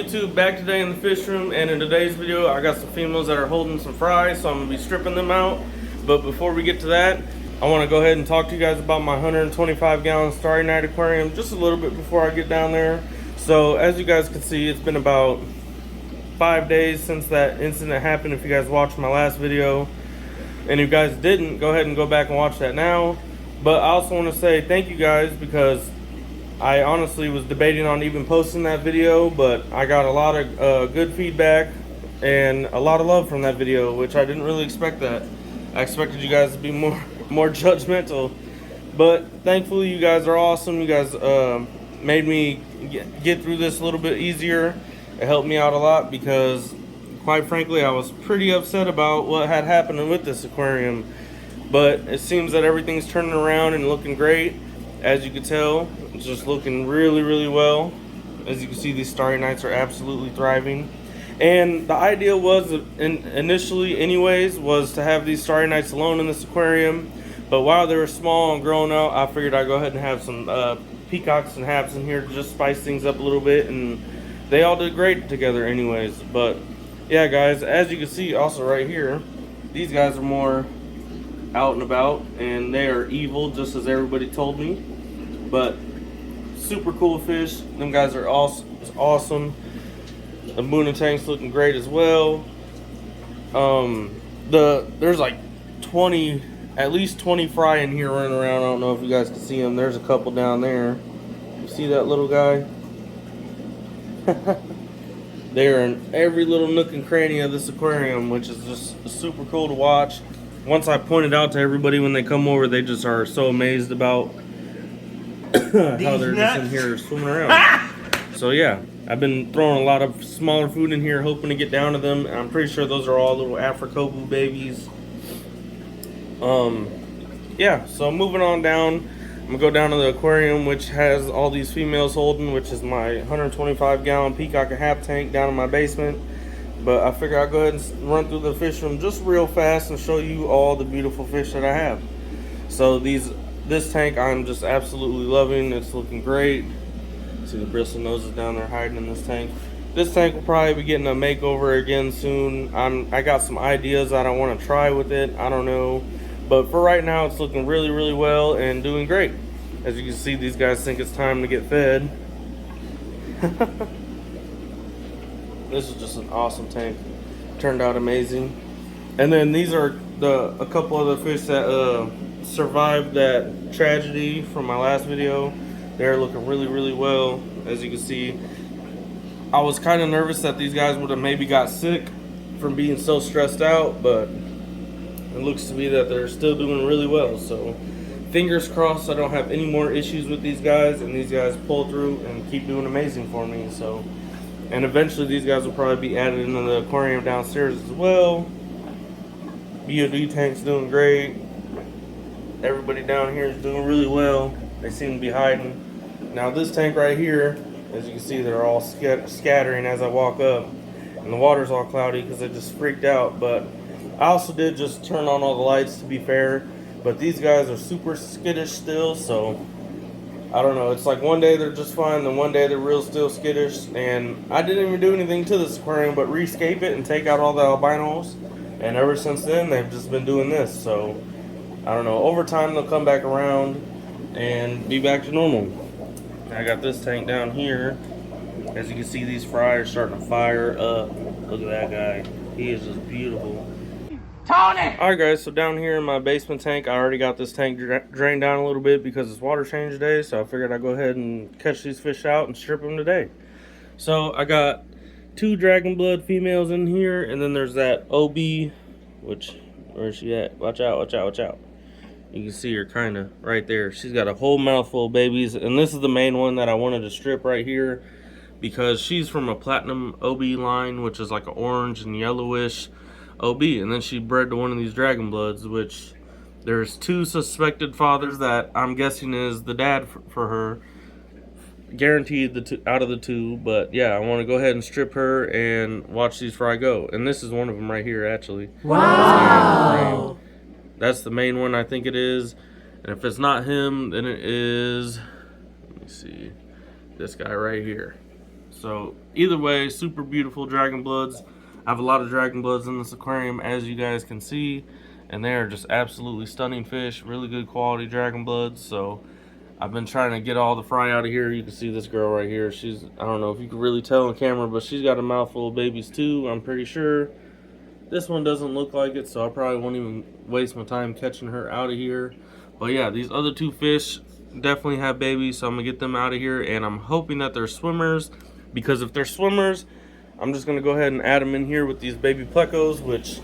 YouTube? Back today in the fish room, and in today's video I got some females that are holding some fries, so I'm going to be stripping them out. But before we get to that, I want to go ahead and talk to you guys about my 125 gallon Starry Night aquarium just a little bit before I get down there. So as you guys can see, it's been about 5 days since that incident happened. If you guys watched my last video, and if you guys didn't, go ahead and go back and watch that now. But I also want to say thank you guys, because I honestly was debating on even posting that video, but I got a lot of good feedback and a lot of love from that video, which I didn't really expect that. I expected you guys to be more judgmental, but thankfully you guys are awesome. You guys made me get through this a little bit easier. It helped me out a lot, because quite frankly I was pretty upset about what had happened with this aquarium, but it seems that everything's turning around and looking great. As you can tell, it's just looking really well. As you can see, these Starry Nights are absolutely thriving. And the idea was, initially anyways, was to have these Starry Nights alone in this aquarium. But while they were small and growing out, I figured I'd go ahead and have some peacocks and haps in here to just spice things up a little bit. And they all did great together anyways. But yeah, guys, as you can see also right here, these guys are more out and about, and they are evil, just as everybody told me. But super cool fish. Them guys are awesome. The Moon tank's looking great as well. There's like at least 20 fry in here running around. I don't know if you guys can see them. There's a couple down there. You see that little guy? They're in every little nook and cranny of this aquarium, which is just super cool to watch. Once I pointed out to everybody when they come over, they just are so amazed about how they're just in here swimming around. So yeah, I've been throwing a lot of smaller food in here, hoping to get down to them. I'm pretty sure those are all little Africobu babies. Yeah, so moving on down, I'm gonna go down to the aquarium, which has all these females holding, which is my 125 gallon peacock and half tank down in my basement. But I figure I'll go ahead and run through the fish room just real fast and show you all the beautiful fish that I have. So this tank I'm just absolutely loving. It's looking great. See the bristle noses down there hiding in this tank. This tank will probably be getting a makeover again soon. I got some ideas that I want to try with it. I don't know. But for right now, it's looking really well and doing great. As you can see, these guys think it's time to get fed. This is just an awesome tank. Turned out amazing. And then these are a couple other fish that survived that tragedy from my last video. They're looking really well. As you can see, I was kind of nervous that these guys would have maybe got sick from being so stressed out, but it looks to be that they're still doing really well. So fingers crossed I don't have any more issues with these guys, and these guys pull through and keep doing amazing for me. So, and eventually these guys will probably be added into the aquarium downstairs as well. BOD tank's doing great. Everybody down here is doing really well. They seem to be hiding. Now this tank right here, as you can see, they're all scattering as I walk up. And the water's all cloudy because I just freaked out. But I also did just turn on all the lights, to be fair. But these guys are super skittish still, so I don't know. It's like one day they're just fine, then one day they're real still skittish. And I didn't even do anything to this aquarium but rescape it and take out all the albinos. And ever since then, they've just been doing this. So I don't know. Over time, they'll come back around and be back to normal. I got this tank down here. As you can see, these fry are starting to fire up. Look at that guy. He is just beautiful. Tony! Alright guys, so down here in my basement tank, I already got this tank drained down a little bit because it's water change day, so I figured I'd go ahead and catch these fish out and strip them today. So I got 2 dragon blood females in here, and then there's that OB, which, where is she at? Watch out, watch out, watch out. You can see her kind of right there. She's got a whole mouthful of babies, and this is the main one that I wanted to strip right here, because she's from a platinum OB line, which is like an orange and yellowish OB, and then she bred to one of these dragon bloods, which there's 2 suspected fathers that I'm guessing is the dad for her. Guaranteed out of the 2, but yeah, I want to go ahead and strip her and watch these fry go. And this is one of them right here, actually. Wow! That's the main one, I think it is. And if it's not him, then it is, let me see, this guy right here. So either way, super beautiful dragon bloods. I have a lot of dragon bloods in this aquarium, as you guys can see, and they are just absolutely stunning fish. Really good quality dragon bloods. So I've been trying to get all the fry out of here. You can see this girl right here. She's, I don't know if you can really tell on camera, but she's got a mouthful of babies too, I'm pretty sure. This one doesn't look like it, so I probably won't even waste my time catching her out of here. But yeah, these other two fish definitely have babies, so I'm gonna get them out of here, and I'm hoping that they're swimmers, because if they're swimmers, I'm just gonna go ahead and add them in here with these baby plecos, which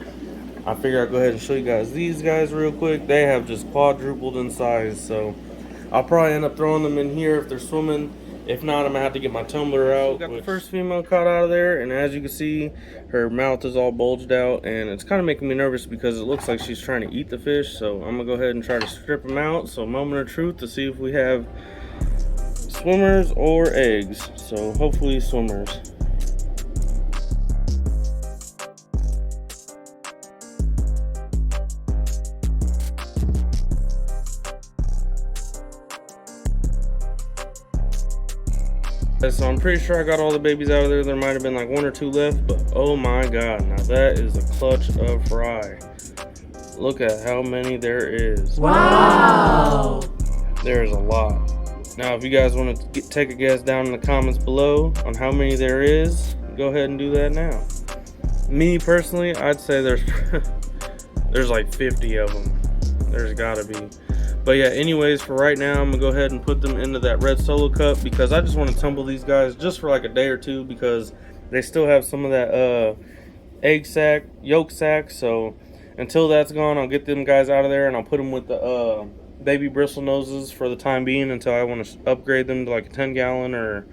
I figure I'll go ahead and show you guys these guys real quick. They have just quadrupled in size, so I'll probably end up throwing them in here if they're swimming. If not, I'm gonna have to get my tumbler out. Got the first female caught out of there, and as you can see, her mouth is all bulged out, and it's kind of making me nervous because it looks like she's trying to eat the fish. So I'm gonna go ahead and try to strip them out. So moment of truth to see if we have swimmers or eggs. So hopefully swimmers. So I'm pretty sure I got all the babies out of there. There might have been like one or two left, but oh my god, now that is a clutch of fry. Look at how many there is. Wow! There's a lot. Now if you guys want to take a guess down in the comments below on how many there is, go ahead and do that now. Me personally, I'd say there's like 50 of them. There's gotta be. But yeah, anyways, for right now, I'm gonna go ahead and put them into that red solo cup because I just want to tumble these guys just for like a day or two because they still have some of that egg sac, yolk sac. So until that's gone, I'll get them guys out of there and I'll put them with the baby bristle noses for the time being until I want to upgrade them to like a 10-gallon or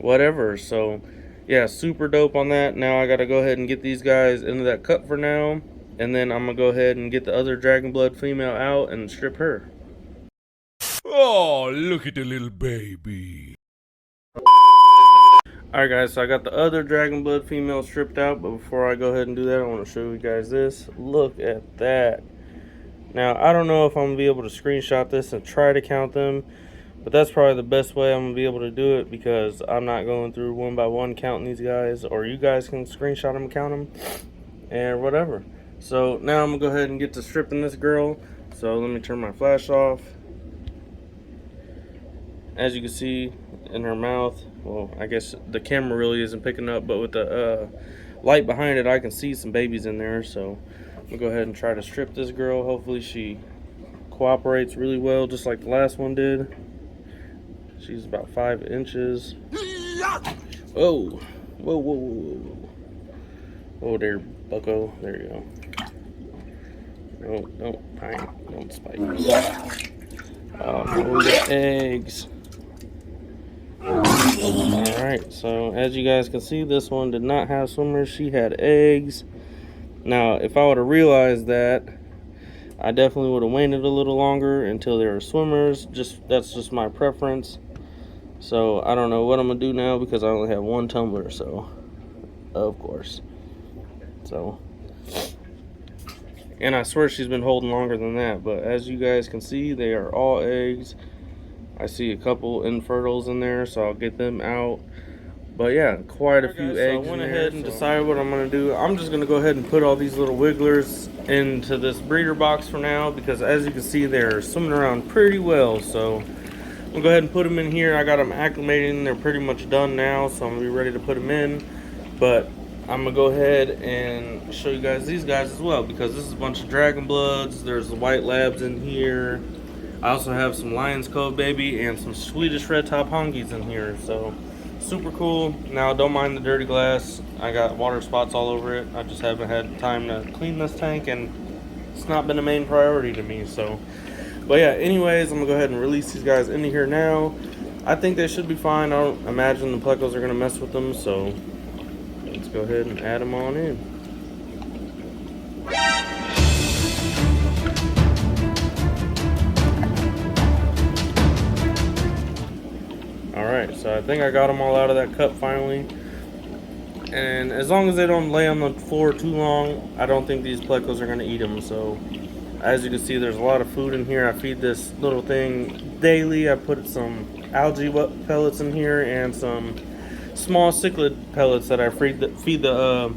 whatever. So yeah, super dope on that. Now I gotta go ahead and get these guys into that cup for now, and then I'm gonna go ahead and get the other dragon blood female out and strip her. Oh, look at the little baby. Alright guys, so I got the other dragon blood female stripped out, but before I go ahead and do that, I want to show you guys this. Look at that. Now, I don't know if I'm going to be able to screenshot this and try to count them, but that's probably the best way I'm going to be able to do it because I'm not going through one by one counting these guys, or you guys can screenshot them and count them, and whatever. So now I'm going to go ahead and get to stripping this girl. So let me turn my flash off. As you can see in her mouth, well, I guess the camera really isn't picking up, but with the light behind it, I can see some babies in there. So I'm gonna go ahead and try to strip this girl. Hopefully she cooperates really well, just like the last one did. She's about 5 inches. Whoa, whoa, whoa, whoa, whoa. Oh, there, bucko. There you go. No, don't spike. Oh, the eggs. Alright, so as you guys can see, this one did not have swimmers. She had eggs. Now, if I would have realized that, I definitely would have waited a little longer until there were swimmers. That's just my preference. So I don't know what I'm gonna do now because I only have one tumbler, so of course. So, and I swear she's been holding longer than that, but as you guys can see, they are all eggs. I see a couple infertiles in there, so I'll get them out. But yeah, quite a few eggs. So I went ahead and decided what I'm going to do. I'm just going to go ahead and put all these little wigglers into this breeder box for now, because as you can see, they're swimming around pretty well. So I'm going to go ahead and put them in here. I got them acclimating. They're pretty much done now, so I'm going to be ready to put them in. But I'm going to go ahead and show you guys these guys as well, because this is a bunch of dragon bloods. There's the white labs in here. I also have some Lion's Cove baby and some Swedish red top hongies in here, so super cool. Now don't mind the dirty glass. I got water spots all over it. I just haven't had time to clean this tank, and it's not been a main priority to me. So, but yeah, anyways, I'm gonna go ahead and release these guys into here now. I think they should be fine. I don't imagine the plecos are gonna mess with them, so let's go ahead and add them on in. Alright, so I think I got them all out of that cup finally. And as long as they don't lay on the floor too long, I don't think these plecos are going to eat them. So as you can see, there's a lot of food in here. I feed this little thing daily. I put some algae pellets in here and some small cichlid pellets that I feed the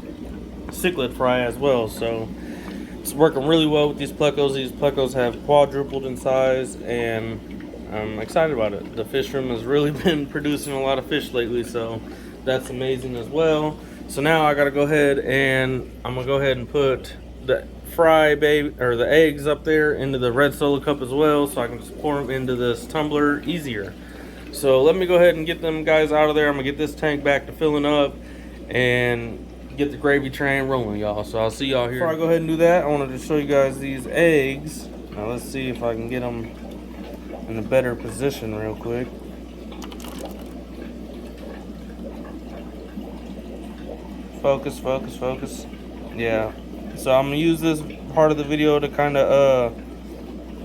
cichlid fry as well. So it's working really well with these plecos. These plecos have quadrupled in size, and I'm excited about it. The fish room has really been producing a lot of fish lately, so that's amazing as well. So now I gotta go ahead and I'm gonna go ahead and put the fry baby or the eggs up there into the red solo cup as well, so I can just pour them into this tumbler easier. So let me go ahead and get them guys out of there. I'm gonna get this tank back to filling up and get the gravy train rolling, y'all. So I'll see y'all here. Before I go ahead and do that, I wanted to show you guys these eggs. Now let's see if I can get them in a better position real quick. Focus, focus, focus. Yeah. So I'm gonna use this part of the video to kind of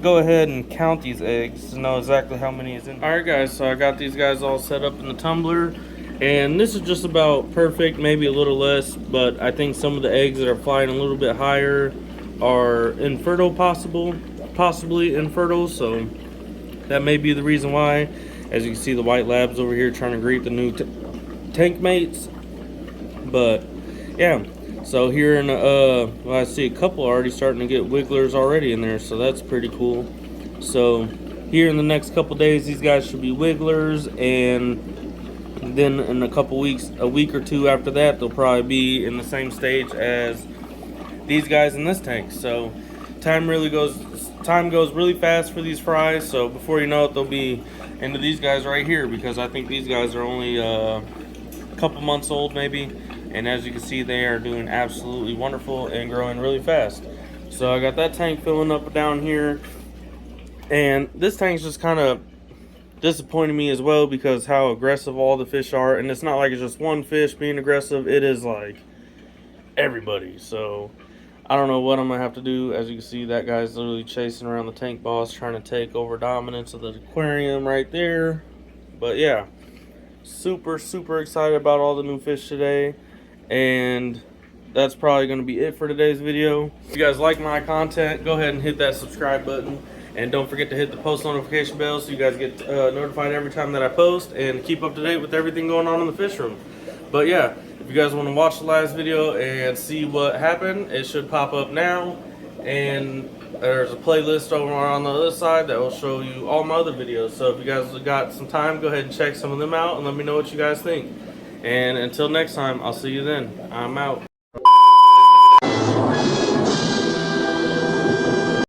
go ahead and count these eggs to know exactly how many is in there. Alright guys, so I got these guys all set up in the tumbler, and this is just about perfect, maybe a little less, but I think some of the eggs that are flying a little bit higher are infertile, possibly infertile, so that may be the reason why. As you can see, the white labs over here trying to greet the new tank mates. But yeah, so here in well, I see a couple already starting to get wigglers already in there, so that's pretty cool. So here in the next couple days, these guys should be wigglers, and then in a couple weeks, a week or two after that, they'll probably be in the same stage as these guys in this tank. So time goes really fast for these fries. So before you know it, they'll be into these guys right here, because I think these guys are only a couple months old maybe. And as you can see, they are doing absolutely wonderful and growing really fast. So I got that tank filling up down here, and this tank's just kind of disappointing me as well because how aggressive all the fish are. And it's not like it's just one fish being aggressive, it is like everybody. So I don't know what I'm gonna have to do. As you can see, that guy's literally chasing around the tank boss, trying to take over dominance of the aquarium right there. But yeah, super excited about all the new fish today. And that's probably going to be it for today's video. If you guys like my content, go ahead and hit that subscribe button, and don't forget to hit the post notification bell so you guys get notified every time that I post, and keep up to date with everything going on in the fish room. But yeah, if you guys want to watch the last video and see what happened, it should pop up now, and there's a playlist over on the other side that will show you all my other videos. So if you guys got some time, go ahead and check some of them out and let me know what you guys think. And until next time, I'll see you then. I'm out.